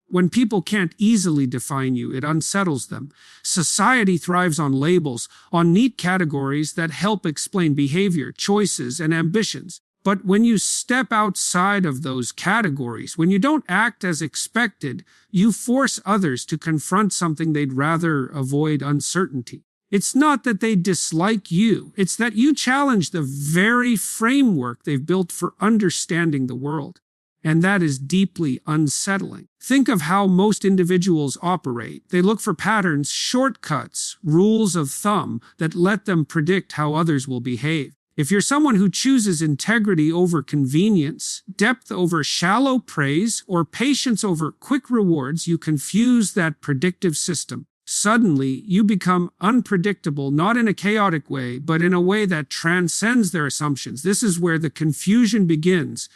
When people can't easily define you, it unsettles them. Society thrives on labels, on neat categories that help explain behavior, choices, and ambitions. But when you step outside of those categories, when you don't act as expected, you force others to confront something they'd rather avoid: uncertainty. It's not that they dislike you, it's that you challenge the very framework they've built for understanding the world. And that is deeply unsettling. Think of how most individuals operate. They look for patterns, shortcuts, rules of thumb that let them predict how others will behave. If you're someone who chooses integrity over convenience, depth over shallow praise, or patience over quick rewards, you confuse that predictive system. Suddenly, you become unpredictable, not in a chaotic way, but in a way that transcends their assumptions. This is where the confusion begins,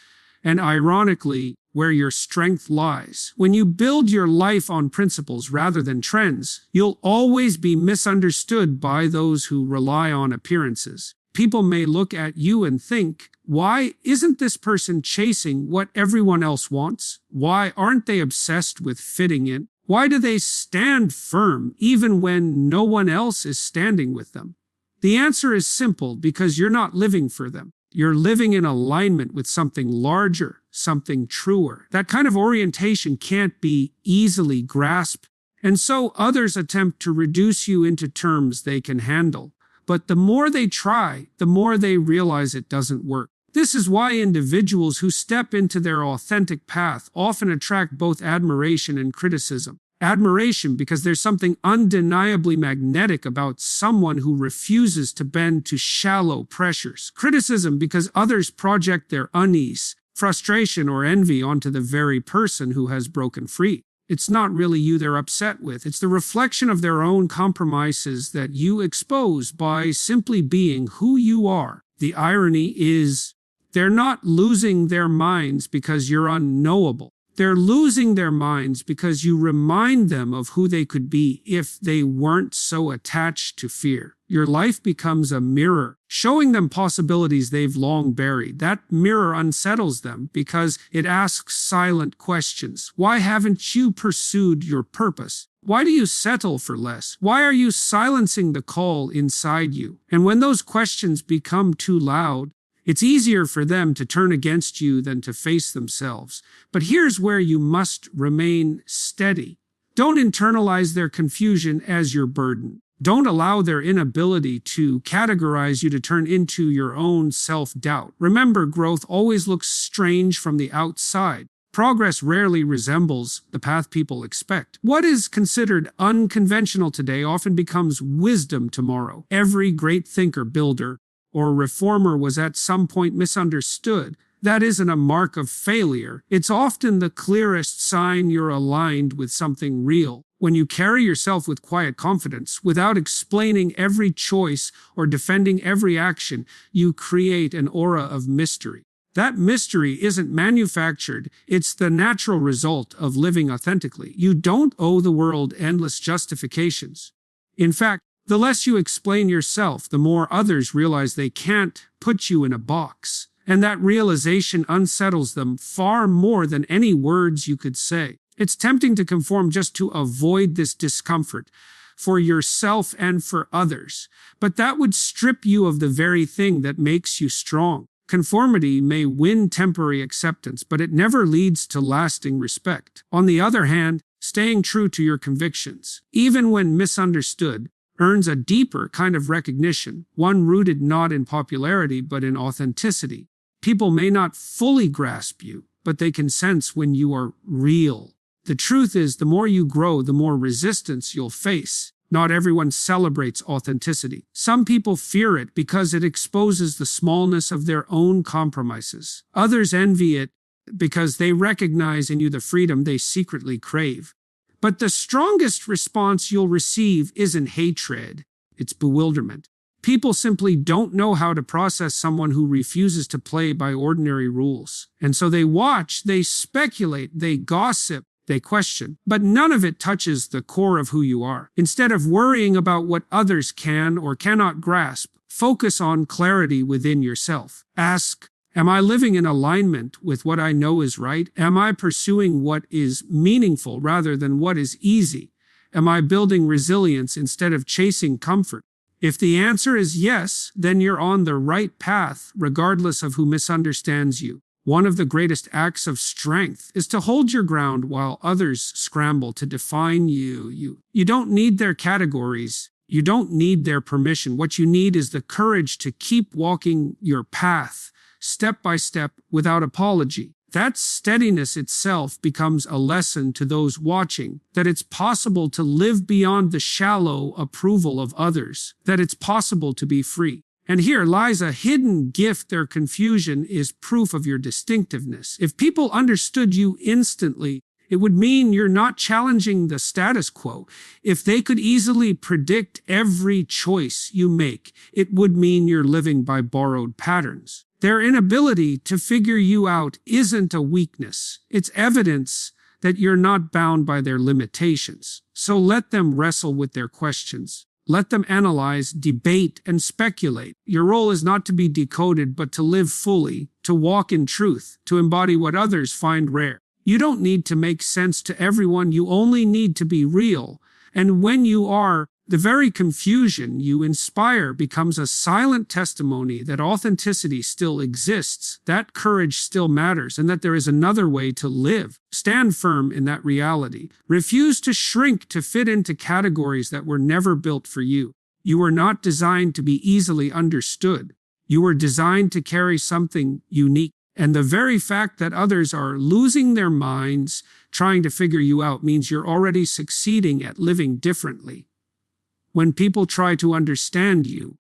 and ironically, where your strength lies. When you build your life on principles rather than trends, you'll always be misunderstood by those who rely on appearances. People may look at you and think, why isn't this person chasing what everyone else wants? Why aren't they obsessed with fitting in? Why do they stand firm even when no one else is standing with them? The answer is simple: because you're not living for them. You're living in alignment with something larger, something truer. That kind of orientation can't be easily grasped, and so others attempt to reduce you into terms they can handle. But the more they try, the more they realize it doesn't work. This is why individuals who step into their authentic path often attract both admiration and criticism. Admiration because there's something undeniably magnetic about someone who refuses to bend to shallow pressures. Criticism because others project their unease, frustration, or envy onto the very person who has broken free. It's not really you they're upset with. It's the reflection of their own compromises that you expose by simply being who you are. The irony is, they're not losing their minds because you're unknowable. They're losing their minds because you remind them of who they could be if they weren't so attached to fear. Your life becomes a mirror, showing them possibilities they've long buried. That mirror unsettles them because it asks silent questions. Why haven't you pursued your purpose? Why do you settle for less? Why are you silencing the call inside you? And when those questions become too loud, it's easier for them to turn against you than to face themselves. But here's where you must remain steady. Don't internalize their confusion as your burden. Don't allow their inability to categorize you to turn into your own self-doubt. Remember, growth always looks strange from the outside. Progress rarely resembles the path people expect. What is considered unconventional today often becomes wisdom tomorrow. Every great thinker, builder, or reformer was at some point misunderstood. That isn't a mark of failure. It's often the clearest sign you're aligned with something real. When you carry yourself with quiet confidence, without explaining every choice or defending every action, you create an aura of mystery. That mystery isn't manufactured. It's the natural result of living authentically. You don't owe the world endless justifications. In fact, the less you explain yourself, the more others realize they can't put you in a box. And that realization unsettles them far more than any words you could say. It's tempting to conform just to avoid this discomfort for yourself and for others. But that would strip you of the very thing that makes you strong. Conformity may win temporary acceptance, but it never leads to lasting respect. On the other hand, staying true to your convictions, even when misunderstood, earns a deeper kind of recognition, one rooted not in popularity but in authenticity. People may not fully grasp you, but they can sense when you are real. The truth is, the more you grow, the more resistance you'll face. Not everyone celebrates authenticity. Some people fear it because it exposes the smallness of their own compromises. Others envy it because they recognize in you the freedom they secretly crave. But the strongest response you'll receive isn't hatred, it's bewilderment. People simply don't know how to process someone who refuses to play by ordinary rules. And so they watch, they speculate, they gossip, they question. But none of it touches the core of who you are. Instead of worrying about what others can or cannot grasp, focus on clarity within yourself. Ask, Am I living in alignment with what I know is right? Am I pursuing what is meaningful rather than what is easy? Am I building resilience instead of chasing comfort? If the answer is yes, then you're on the right path, regardless of who misunderstands you. One of the greatest acts of strength is to hold your ground while others scramble to define you. You don't need their categories. You don't need their permission. What you need is the courage to keep walking your path, step by step, without apology. That steadiness itself becomes a lesson to those watching, that it's possible to live beyond the shallow approval of others, that it's possible to be free. And here lies a hidden gift. Their confusion is proof of your distinctiveness. If people understood you instantly, it would mean you're not challenging the status quo. If they could easily predict every choice you make, it would mean you're living by borrowed patterns. Their inability to figure you out isn't a weakness. It's evidence that you're not bound by their limitations. So let them wrestle with their questions. Let them analyze, debate, and speculate. Your role is not to be decoded, but to live fully, to walk in truth, to embody what others find rare. You don't need to make sense to everyone. You only need to be real. And when you are, the very confusion you inspire becomes a silent testimony that authenticity still exists, that courage still matters, and that there is another way to live. Stand firm in that reality. Refuse to shrink to fit into categories that were never built for you. You were not designed to be easily understood. You were designed to carry something unique. And the very fact that others are losing their minds trying to figure you out means you're already succeeding at living differently. When people try to understand you,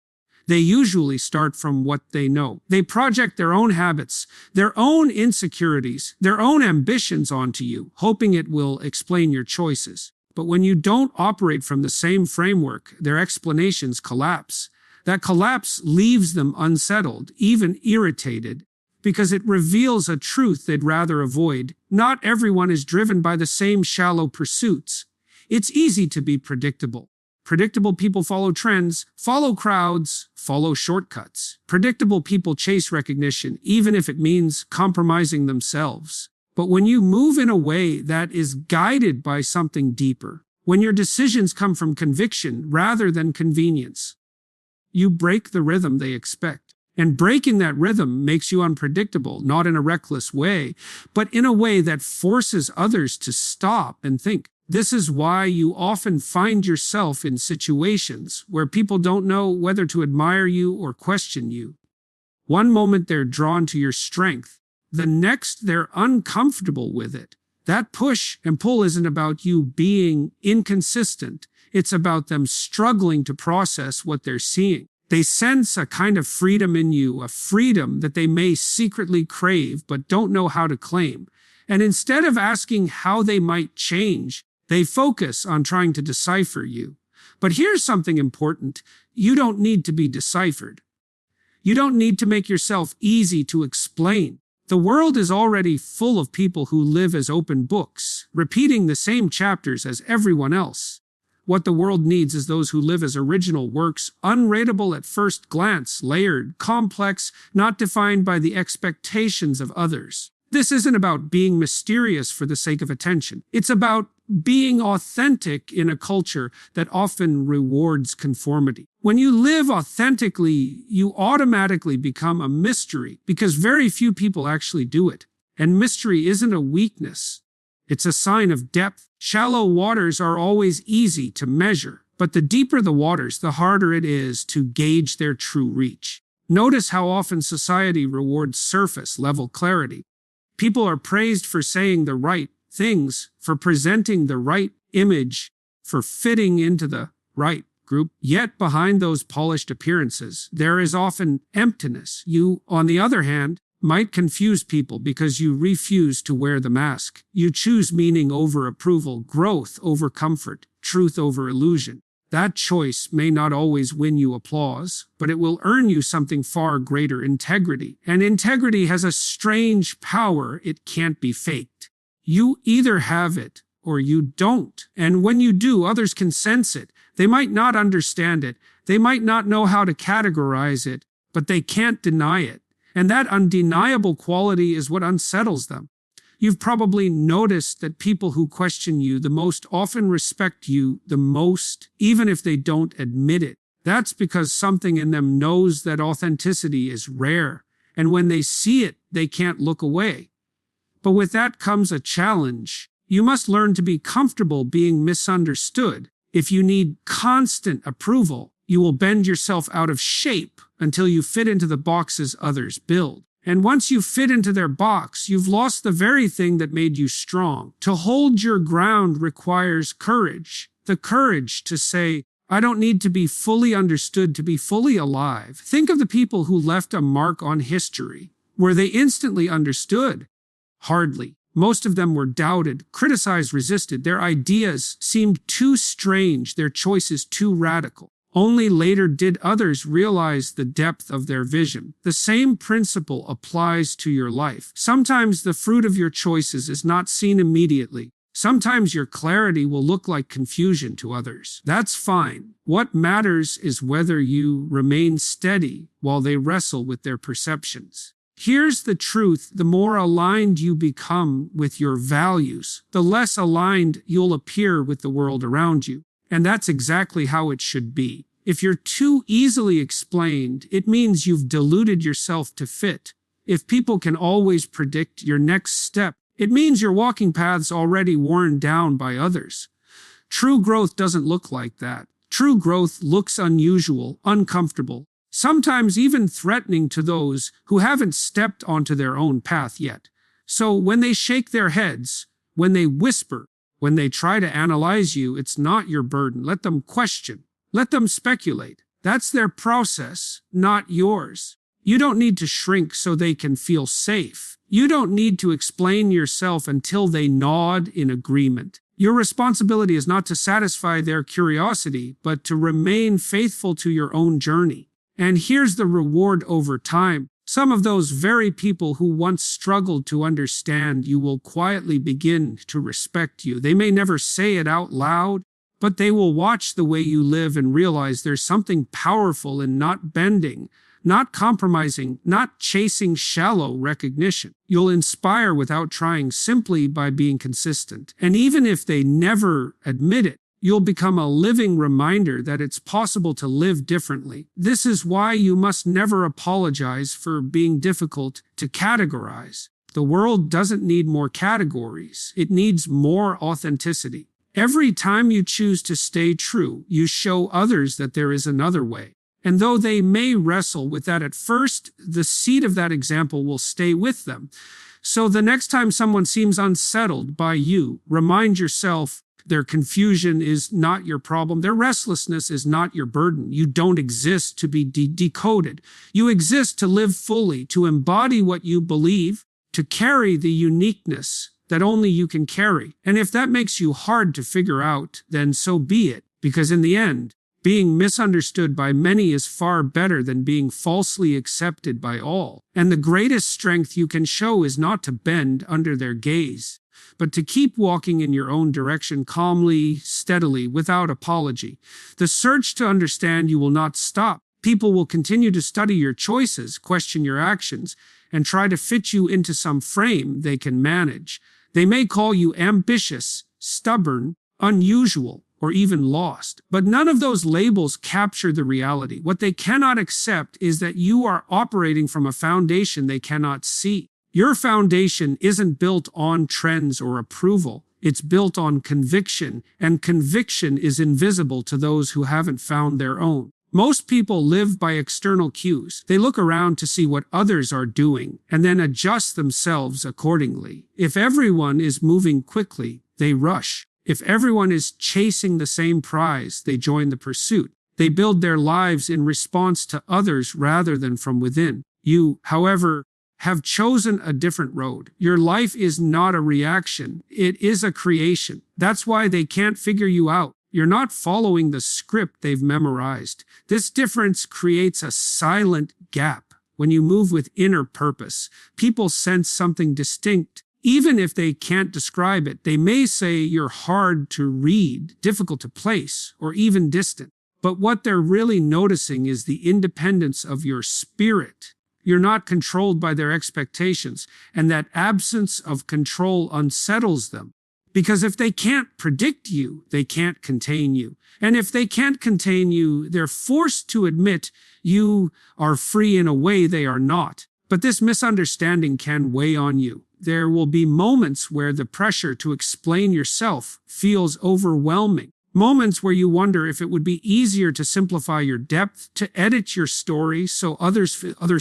they usually start from what they know. They project their own habits, their own insecurities, their own ambitions onto you, hoping it will explain your choices. But when you don't operate from the same framework, their explanations collapse. That collapse leaves them unsettled, even irritated, because it reveals a truth they'd rather avoid. Not everyone is driven by the same shallow pursuits. It's easy to be predictable. Predictable people follow trends, follow crowds, follow shortcuts. Predictable people chase recognition, even if it means compromising themselves. But when you move in a way that is guided by something deeper, when your decisions come from conviction rather than convenience, you break the rhythm they expect. And breaking that rhythm makes you unpredictable, not in a reckless way, but in a way that forces others to stop and think. This is why you often find yourself in situations where people don't know whether to admire you or question you. One moment they're drawn to your strength, the next they're uncomfortable with it. That push and pull isn't about you being inconsistent. It's about them struggling to process what they're seeing. They sense a kind of freedom in you, a freedom that they may secretly crave but don't know how to claim. And instead of asking how they might change, they focus on trying to decipher you. But here's something important. You don't need to be deciphered. You don't need to make yourself easy to explain. The world is already full of people who live as open books, repeating the same chapters as everyone else. What the world needs is those who live as original works, unrateable at first glance, layered, complex, not defined by the expectations of others. This isn't about being mysterious for the sake of attention. It's about being authentic in a culture that often rewards conformity. When you live authentically, you automatically become a mystery because very few people actually do it. And mystery isn't a weakness. It's a sign of depth. Shallow waters are always easy to measure, but the deeper the waters, the harder it is to gauge their true reach. Notice how often society rewards surface-level clarity. People are praised for saying the right things, for presenting the right image, for fitting into the right group. Yet behind those polished appearances, there is often emptiness. You, on the other hand, might confuse people because you refuse to wear the mask. You choose meaning over approval, growth over comfort, truth over illusion. That choice may not always win you applause, but it will earn you something far greater: integrity. And integrity has a strange power. It can't be faked. You either have it or you don't. And when you do, others can sense it. They might not understand it. They might not know how to categorize it, but they can't deny it. And that undeniable quality is what unsettles them. You've probably noticed that people who question you the most often respect you the most, even if they don't admit it. That's because something in them knows that authenticity is rare, and when they see it, they can't look away. But with that comes a challenge. You must learn to be comfortable being misunderstood. If you need constant approval, you will bend yourself out of shape until you fit into the boxes others build. And once you fit into their box, you've lost the very thing that made you strong. To hold your ground requires courage. The courage to say, I don't need to be fully understood to be fully alive. Think of the people who left a mark on history. Were they instantly understood? Hardly. Most of them were doubted, criticized, resisted. Their ideas seemed too strange, their choices too radical. Only later did others realize the depth of their vision. The same principle applies to your life. Sometimes the fruit of your choices is not seen immediately. Sometimes your clarity will look like confusion to others. That's fine. What matters is whether you remain steady while they wrestle with their perceptions. Here's the truth. The more aligned you become with your values, the less aligned you'll appear with the world around you. And that's exactly how it should be. If you're too easily explained, it means you've deluded yourself to fit. If people can always predict your next step, it means you're walking paths already worn down by others. True growth doesn't look like that. True growth looks unusual, uncomfortable, sometimes even threatening to those who haven't stepped onto their own path yet. So when they shake their heads, when they whisper, when they try to analyze you, it's not your burden. Let them question. Let them speculate. That's their process, not yours. You don't need to shrink so they can feel safe. You don't need to explain yourself until they nod in agreement. Your responsibility is not to satisfy their curiosity, but to remain faithful to your own journey. And here's the reward over time. Some of those very people who once struggled to understand you will quietly begin to respect you. They may never say it out loud, but they will watch the way you live and realize there's something powerful in not bending, not compromising, not chasing shallow recognition. You'll inspire without trying, simply by being consistent. And even if they never admit it, you'll become a living reminder that it's possible to live differently. This is why you must never apologize for being difficult to categorize. The world doesn't need more categories. It needs more authenticity. Every time you choose to stay true, you show others that there is another way. And though they may wrestle with that at first, the seed of that example will stay with them. So the next time someone seems unsettled by you, remind yourself their confusion is not your problem. Their restlessness is not your burden. You don't exist to be decoded. You exist to live fully, to embody what you believe, to carry the uniqueness that only you can carry. And if that makes you hard to figure out, then so be it. Because in the end, being misunderstood by many is far better than being falsely accepted by all. And the greatest strength you can show is not to bend under their gaze, but to keep walking in your own direction calmly, steadily, without apology. The search to understand you will not stop. People will continue to study your choices, question your actions, and try to fit you into some frame they can manage. They may call you ambitious, stubborn, unusual, or even lost. But none of those labels capture the reality. What they cannot accept is that you are operating from a foundation they cannot see. Your foundation isn't built on trends or approval. It's built on conviction, and conviction is invisible to those who haven't found their own. Most people live by external cues. They look around to see what others are doing and then adjust themselves accordingly. If everyone is moving quickly, they rush. If everyone is chasing the same prize, they join the pursuit. They build their lives in response to others rather than from within. You, however, have chosen a different road. Your life is not a reaction. It is a creation. That's why they can't figure you out. You're not following the script they've memorized. This difference creates a silent gap. When you move with inner purpose, people sense something distinct. Even if they can't describe it, they may say you're hard to read, difficult to place, or even distant. But what they're really noticing is the independence of your spirit. You're not controlled by their expectations, and that absence of control unsettles them. Because if they can't predict you, they can't contain you. And if they can't contain you, they're forced to admit you are free in a way they are not. But this misunderstanding can weigh on you. There will be moments where the pressure to explain yourself feels overwhelming. Moments where you wonder if it would be easier to simplify your depth, to edit your story so others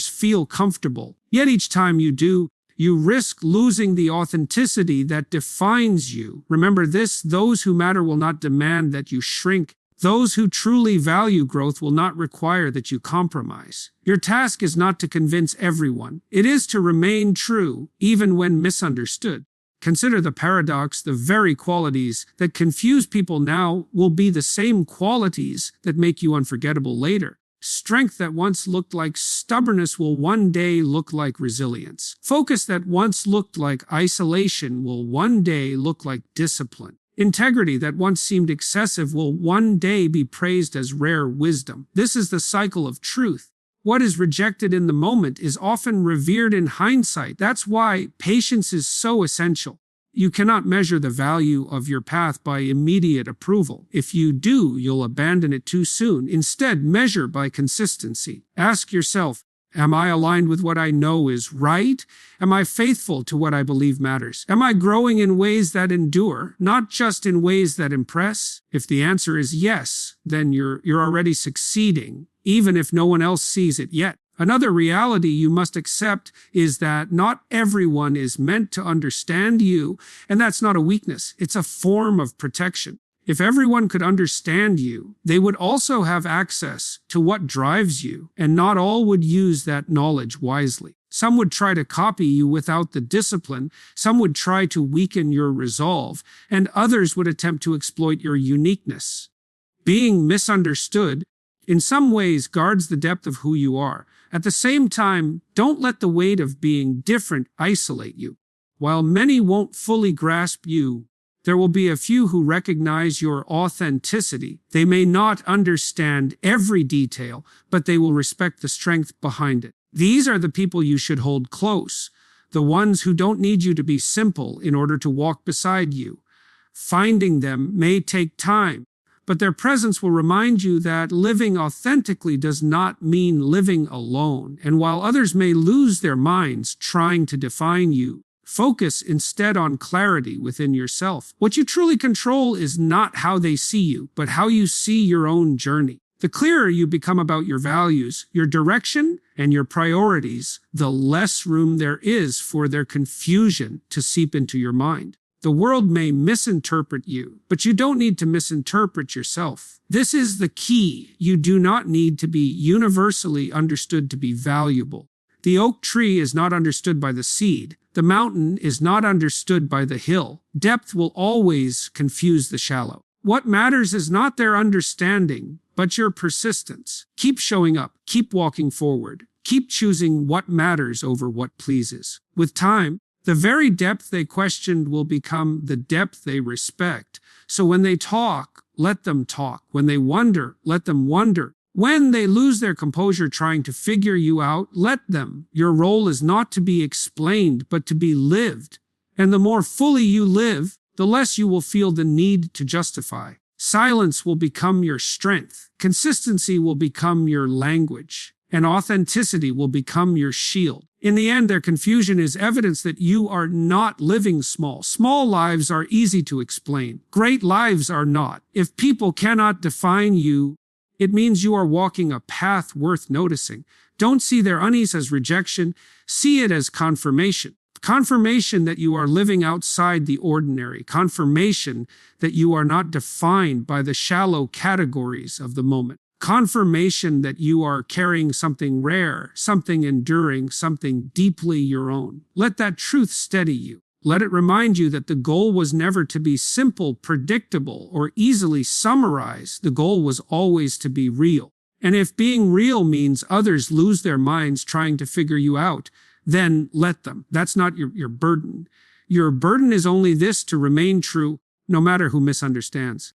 feel comfortable. Yet each time you do, you risk losing the authenticity that defines you. Remember this, those who matter will not demand that you shrink. Those who truly value growth will not require that you compromise. Your task is not to convince everyone. It is to remain true, even when misunderstood. Consider the paradox: the very qualities that confuse people now will be the same qualities that make you unforgettable later. Strength that once looked like stubbornness will one day look like resilience. Focus that once looked like isolation will one day look like discipline. Integrity that once seemed excessive will one day be praised as rare wisdom. This is the cycle of truth. What is rejected in the moment is often revered in hindsight. That's why patience is so essential. You cannot measure the value of your path by immediate approval. If you do, you'll abandon it too soon. Instead, measure by consistency. Ask yourself, am I aligned with what I know is right? Am I faithful to what I believe matters? Am I growing in ways that endure, not just in ways that impress? If the answer is yes, then you're already succeeding, even if no one else sees it yet. Another reality you must accept is that not everyone is meant to understand you, and that's not a weakness. It's a form of protection. If everyone could understand you, they would also have access to what drives you, and not all would use that knowledge wisely. Some would try to copy you without the discipline, some would try to weaken your resolve, and others would attempt to exploit your uniqueness. Being misunderstood, in some ways, guards the depth of who you are. At the same time, don't let the weight of being different isolate you. While many won't fully grasp you, there will be a few who recognize your authenticity. They may not understand every detail, but they will respect the strength behind it. These are the people you should hold close, the ones who don't need you to be simple in order to walk beside you. Finding them may take time, but their presence will remind you that living authentically does not mean living alone. And while others may lose their minds trying to define you, focus instead on clarity within yourself. What you truly control is not how they see you, but how you see your own journey. The clearer you become about your values, your direction, and your priorities, the less room there is for their confusion to seep into your mind. The world may misinterpret you, but you don't need to misinterpret yourself. This is the key. You do not need to be universally understood to be valuable. The oak tree is not understood by the seed. The mountain is not understood by the hill. Depth will always confuse the shallow. What matters is not their understanding, but your persistence. Keep showing up. Keep walking forward. Keep choosing what matters over what pleases. With time, the very depth they questioned will become the depth they respect. So when they talk, let them talk. When they wonder, let them wonder. When they lose their composure trying to figure you out, let them. Your role is not to be explained, but to be lived. And the more fully you live, the less you will feel the need to justify. Silence will become your strength. Consistency will become your language. And authenticity will become your shield. In the end, their confusion is evidence that you are not living small. Small lives are easy to explain. Great lives are not. If people cannot define you, it means you are walking a path worth noticing. Don't see their unease as rejection. See it as confirmation. Confirmation that you are living outside the ordinary. Confirmation that you are not defined by the shallow categories of the moment. Confirmation that you are carrying something rare, something enduring, something deeply your own. Let that truth steady you. Let it remind you that the goal was never to be simple, predictable, or easily summarized. The goal was always to be real. And if being real means others lose their minds trying to figure you out, then let them. That's not your burden. Your burden is only this: to remain true, no matter who misunderstands.